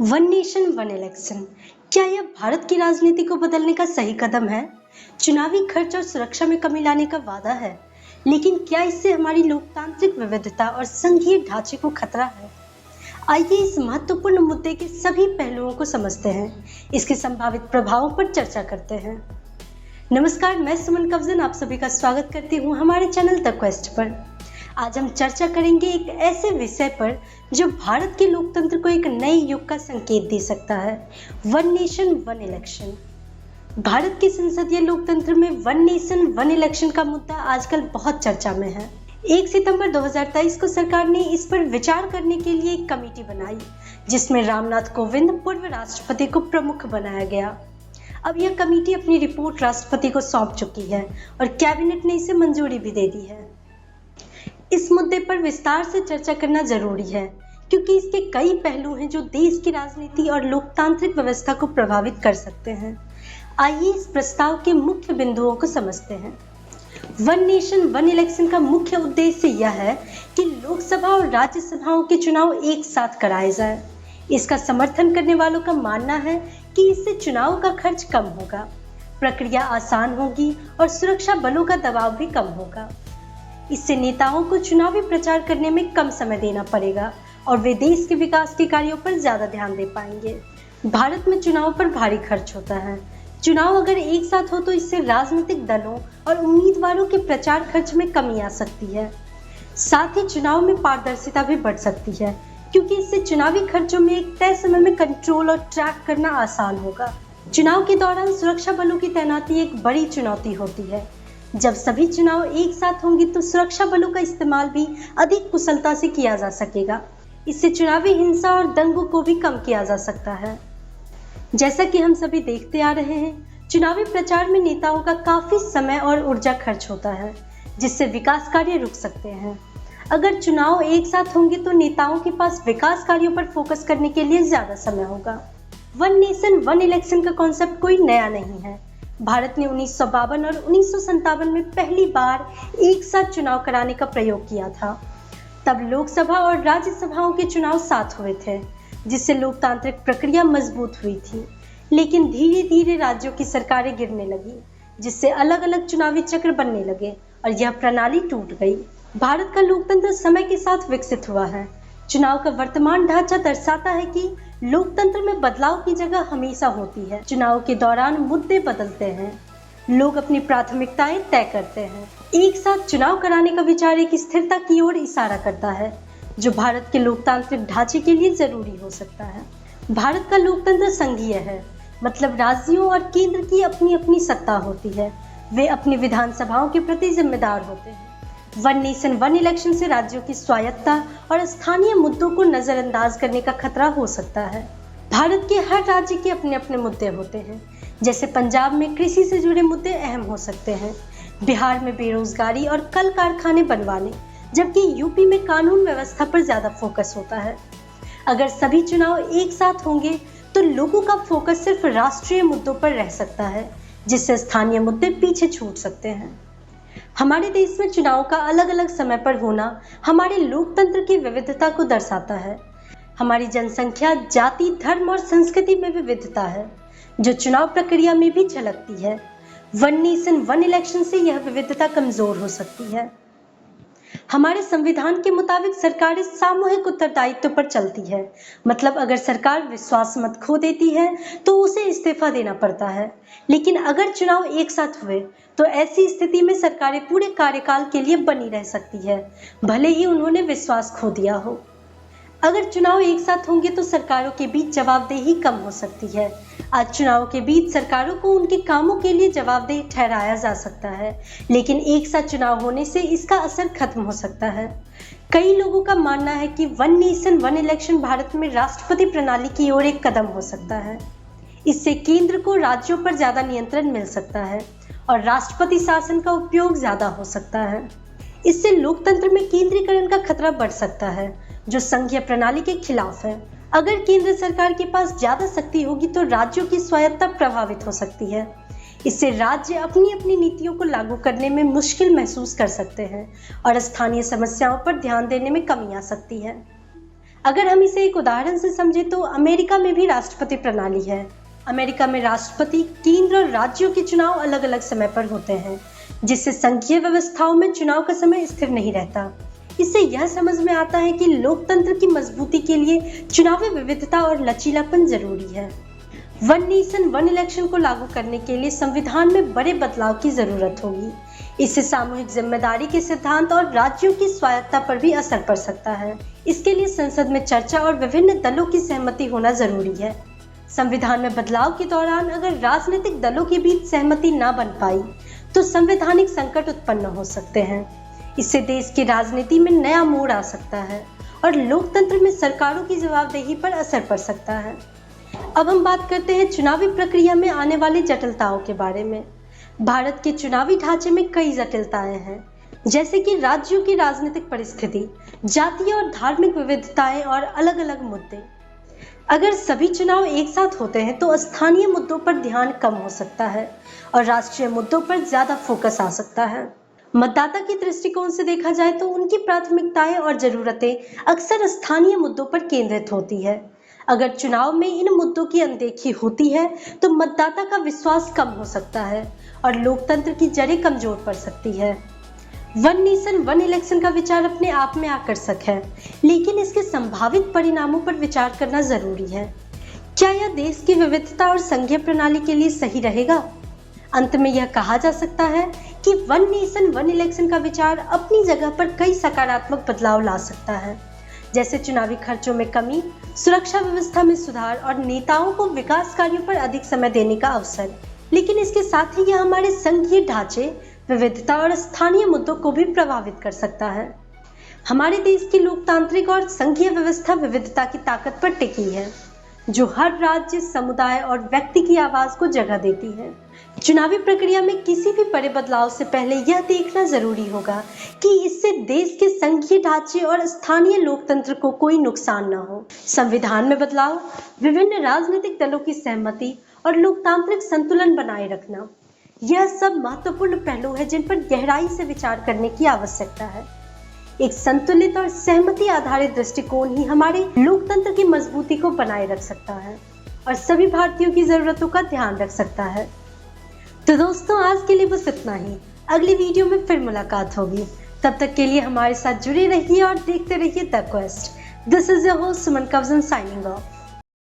One nation one election, क्या यह भारत की राजनीति को बदलने का सही कदम है? चुनावी खर्च और सुरक्षा में कमी लाने का वादा है, लेकिन क्या इससे हमारी लोकतांत्रिक विविधता और संघीय ढांचे को खतरा है? आइए इस महत्वपूर्ण मुद्दे के सभी पहलुओं को समझते हैं, इसके संभावित प्रभावों पर चर्चा करते हैं। नमस्कार, मैं सुमन कवजन आप सभी का स्वागत करती हूँ हमारे चैनल द क्वेस्ट पर। आज हम चर्चा करेंगे एक ऐसे विषय पर जो भारत के लोकतंत्र को एक नए युग का संकेत दे सकता है, one nation one election. Bharat के संसदीय लोकतंत्र में वन नेशन वन इलेक्शन का मुद्दा आजकल बहुत चर्चा में है। 1 सितंबर 2023 को सरकार ने इस पर विचार करने के लिए एक कमेटी बनाई, जिसमें रामनाथ कोविंद पूर्व राष्ट्रपति को प्रमुख बनाया गया। अब यह कमेटी अपनी रिपोर्ट राष्ट्रपति को सौंप चुकी है और कैबिनेट ने इसे मंजूरी भी दे दी है। इस मुद्दे पर विस्तार से चर्चा करना जरूरी है, क्योंकि इसके कई पहलू हैं जो देश की राजनीति और लोकतांत्रिक व्यवस्था को प्रभावित कर सकते हैं। आइए इस प्रस्ताव के मुख्य बिंदुओं को समझते हैं। वन नेशन वन इलेक्शन का मुख्य उद्देश्य यह है कि लोकसभा और राज्यसभाओं के चुनाव एक साथ कराए जाए। इसका समर्थन करने वालों का मानना है कि इससे चुनाव का खर्च कम होगा, प्रक्रिया आसान होगी और सुरक्षा बलों का दबाव भी कम होगा। इससे नेताओं को चुनावी प्रचार करने में कम समय देना पड़ेगा और वे देश के विकास के कार्यों पर ज्यादा ध्यान दे पाएंगे। भारत में चुनाव पर भारी खर्च होता है। चुनाव अगर एक साथ हो तो इससे राजनीतिक दलों और उम्मीदवारों के प्रचार खर्च में कमी आ सकती है। साथ ही चुनाव में पारदर्शिता भी बढ़ सकती है, क्योंकि इससे चुनावी खर्चों में एक तय समय में कंट्रोल और ट्रैक करना आसान होगा। चुनाव के दौरान सुरक्षा बलों की तैनाती एक बड़ी चुनौती होती है। जब सभी चुनाव एक साथ होंगे तो सुरक्षा बलों का इस्तेमाल भी अधिक कुशलता से किया जा सकेगा। इससे चुनावी हिंसा और दंगों को भी कम किया जा सकता है। जैसा कि हम सभी देखते आ रहे हैं, चुनावी प्रचार में नेताओं का काफी समय और ऊर्जा खर्च होता है, जिससे विकास कार्य रुक सकते हैं। अगर चुनाव एक साथ होंगे तो नेताओं के पास विकास कार्यों पर फोकस करने के लिए ज्यादा समय होगा। वन नेशन वन इलेक्शन का कॉन्सेप्ट कोई नया नहीं है। भारत ने 1952 और 1957 में पहली बार एक साथ चुनाव कराने का प्रयोग किया था। तब लोकसभा और राज्यसभाओं के चुनाव साथ हुए थे, जिससे लोकतांत्रिक प्रक्रिया मजबूत हुई थी। लेकिन धीरे धीरे राज्यों की सरकारें गिरने लगी, जिससे अलग अलग चुनावी चक्र बनने लगे और यह प्रणाली टूट गई। भारत का लोकतंत्र समय के साथ विकसित हुआ है। चुनाव का वर्तमान ढांचा दर्शाता है कि लोकतंत्र में बदलाव की जगह हमेशा होती है। चुनाव के दौरान मुद्दे बदलते हैं, लोग अपनी प्राथमिकताएं तय करते हैं। एक साथ चुनाव कराने का विचार एक स्थिरता की ओर इशारा करता है, जो भारत के लोकतांत्रिक ढांचे के लिए जरूरी हो सकता है। भारत का लोकतंत्र संघीय है, मतलब राज्यों और केंद्र की अपनी अपनी सत्ता होती है। वे अपनी विधानसभाओं के प्रति जिम्मेदार होते हैं। वन नेशन वन इलेक्शन से राज्यों की स्वायत्तता और स्थानीय मुद्दों को नजरअंदाज करने का खतरा हो सकता है। भारत के हर राज्य के अपने अपने मुद्दे होते हैं। जैसे पंजाब में कृषि से जुड़े मुद्दे अहम हो सकते हैं, बिहार में बेरोजगारी और कल कारखाने बनवाने, जबकि यूपी में कानून व्यवस्था पर ज्यादा फोकस होता है। अगर सभी चुनाव एक साथ होंगे तो लोगों का फोकस सिर्फ राष्ट्रीय मुद्दों पर रह सकता है, जिससे स्थानीय मुद्दे पीछे छूट सकते हैं। हमारे देश में चुनाव का अलग अलग समय पर होना हमारे लोकतंत्र की विविधता को दर्शाता है। हमारी जनसंख्या, जाति, धर्म और संस्कृति में विविधता है, जो चुनाव प्रक्रिया में भी झलकती है। वन नेशन वन इलेक्शन से यह विविधता कमजोर हो सकती है। हमारे संविधान के मुताबिक सरकारें सामूहिक उत्तरदायित्व पर चलती है, मतलब अगर सरकार विश्वास मत खो देती है तो उसे इस्तीफा देना पड़ता है। लेकिन अगर चुनाव एक साथ हुए तो ऐसी स्थिति में सरकारें पूरे कार्यकाल के लिए बनी रह सकती है, भले ही उन्होंने विश्वास खो दिया हो। अगर चुनाव एक साथ होंगे तो सरकारों के बीच जवाबदेही कम हो सकती है। आज चुनाव के बीच सरकारों को उनके कामों के लिए जवाबदेह ठहराया जा सकता है, लेकिन एक साथ चुनाव होने से इसका असर खत्म हो सकता है। कई लोगों का मानना है कि one nation one election Bharat में राष्ट्रपति प्रणाली की ओर एक कदम हो सकता है। इससे केंद्र को राज्यों पर ज्यादा नियंत्रण मिल सकता है और राष्ट्रपति शासन का उपयोग ज्यादा हो सकता है। इससे लोकतंत्र में केंद्रीकरण का खतरा बढ़ सकता है, जो संघीय प्रणाली के खिलाफ है। अगर केंद्र सरकार के पास ज्यादा शक्ति होगी तो राज्यों की स्वायत्तता प्रभावित हो सकती है। इससे राज्य अपनी अपनी नीतियों को लागू करने में मुश्किल महसूस कर सकते हैं और स्थानीय समस्याओं पर ध्यान देने में कमी आ सकती है। अगर हम इसे एक उदाहरण से समझें तो अमेरिका में भी राष्ट्रपति प्रणाली है। अमेरिका में राष्ट्रपति, केंद्र और राज्यों के चुनाव अलग अलग समय पर होते हैं, जिससे संघीय व्यवस्थाओं में चुनाव का समय स्थिर नहीं रहता। इससे यह समझ में आता है कि लोकतंत्र की मजबूती के लिए चुनावी विविधता और लचीलापन जरूरी है। वन नेशन वन इलेक्शन को लागू करने के लिए संविधान में बड़े बदलाव की जरूरत होगी। इससे सामूहिक जिम्मेदारी के सिद्धांत और राज्यों की स्वायत्तता पर भी असर पड़ सकता है। इसके लिए संसद में चर्चा और विभिन्न दलों की सहमति होना जरूरी है। संविधान में बदलाव के दौरान अगर राजनीतिक दलों के बीच सहमति न बन पाई तो संवैधानिक संकट उत्पन्न हो सकते हैं। इससे देश की राजनीति में नया मोड़ आ सकता है और लोकतंत्र में सरकारों की जवाबदेही पर असर पड़ सकता है। अब हम बात करते हैं चुनावी प्रक्रिया में आने वाली जटिलताओं के बारे में। भारत के चुनावी ढांचे में कई जटिलताएं हैं, जैसे कि राज्यों की राजनीतिक परिस्थिति, जातीय और धार्मिक विविधताएं और अलग अलग मुद्दे। अगर सभी चुनाव एक साथ होते हैं तो स्थानीय मुद्दों पर ध्यान कम हो सकता है और राष्ट्रीय मुद्दों पर ज्यादा फोकस आ सकता है। मतदाता के दृष्टिकोण से देखा जाए तो उनकी प्राथमिकताएं और जरूरतें अक्सर स्थानीय मुद्दों पर केंद्रित होती है। अगर चुनाव में इन मुद्दों की अनदेखी होती है तो मतदाता का विश्वास कम हो सकता है और लोकतंत्र की जड़ें कमजोर पड़ सकती है। वन नेशन वन इलेक्शन का विचार अपने आप में आकर्षक है, लेकिन इसके संभावित परिणामों पर विचार करना जरूरी है। क्या यह देश की विविधता और संघीय प्रणाली के लिए सही रहेगा? अंत में यह कहा जा सकता है कि वन नेशन वन इलेक्शन का विचार अपनी जगह पर कई सकारात्मक बदलाव ला सकता है, जैसे चुनावी खर्चों में कमी, सुरक्षा व्यवस्था में सुधार और नेताओं को विकास कार्यों पर अधिक समय देने का अवसर। लेकिन इसके साथ ही यह हमारे संघीय ढांचे, विविधता और स्थानीय मुद्दों को भी प्रभावित कर सकता है। हमारे देश की लोकतांत्रिक और संघीय व्यवस्था विविधता की ताकत पर टिकी है, जो हर राज्य, समुदाय और व्यक्ति की आवाज को जगह देती है। चुनावी प्रक्रिया में किसी भी बड़े बदलाव से पहले यह देखना जरूरी होगा कि इससे देश के संघीय ढांचे और स्थानीय लोकतंत्र को कोई नुकसान न हो। संविधान में बदलाव, विभिन्न राजनीतिक दलों की सहमति और लोकतांत्रिक संतुलन बनाए रखना, यह सब महत्वपूर्ण पहलू है जिन पर गहराई से विचार करने की आवश्यकता है। एक संतुलित और सहमति आधारित दृष्टिकोण ही हमारे लोकतंत्र की मजबूती को बनाए रख सकता है और सभी भारतीयों की जरूरतों का ध्यान रख सकता है। तो दोस्तों, आज के लिए बस इतना ही। अगली वीडियो में फिर मुलाकात होगी। तब तक के लिए हमारे साथ जुड़े रहिए और देखते रहिए the quest. This is your host Suman Kavjan signing of.